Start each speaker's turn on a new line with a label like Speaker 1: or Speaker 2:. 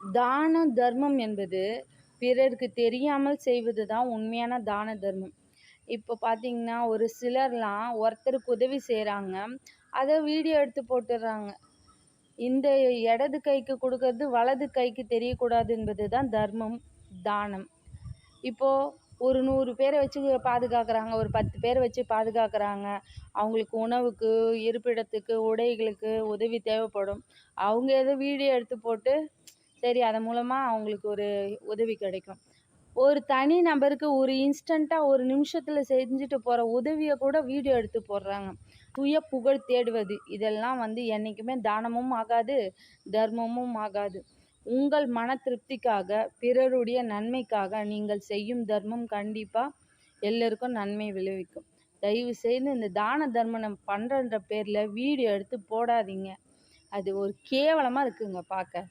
Speaker 1: தானம், தர்மம் என்பது பிறருக்கு தெரியாமல் செய்வது தான் உண்மையான தான தர்மம். இப்போ பார்த்தீங்கன்னா, ஒரு சிலர்லாம் ஒருத்தருக்கு உதவி செய்றாங்க. அத வீடியோ எடுத்து போட்டுர்றாங்க. இந்த இடது கைக்கு குடுக்கறது வலது கைக்கு தெரியக்கூடாது என்பது தான் தர்மம், தானம். இப்போ ஒரு 100 பேர வச்சு பாதுகாக்குறாங்க. ஒரு 10 பேர வச்சு பாதுகாக்குறாங்க. அவங்களுக்கு உணவுக்கு, இருப்பிடத்துக்கு, உடைகளுக்கு உதவி தேவைப்படும். அவங்க ஏதோ வீடியோ எடுத்து போட்டு, சரி அதன் மூலமா அவங்களுக்கு ஒரு உதவி கிடைக்கும். ஒரு தனி நபருக்கு ஒரு இன்ஸ்டன்ட்டா ஒரு நிமிஷத்துல செஞ்சுட்டு போற உதவிய கூட வீடியோ எடுத்து போடுறாங்க. சுய புகழ் தேடுவது. இதெல்லாம் என்னைக்குமே தானமும் ஆகாது, தர்மமும் ஆகாது. உங்கள் மன திருப்திக்காக, பிறருடைய நன்மைக்காக நீங்கள் செய்யும் தர்மம் கண்டிப்பா எல்லோருக்கும் நன்மை விளைவிக்கும். தயவு செய்து இந்த தான தர்மம் பண்றன்ற பேர்ல வீடியோ எடுத்து போடாதீங்க. அது ஒரு கேவலமா இருக்குங்க பார்க்க.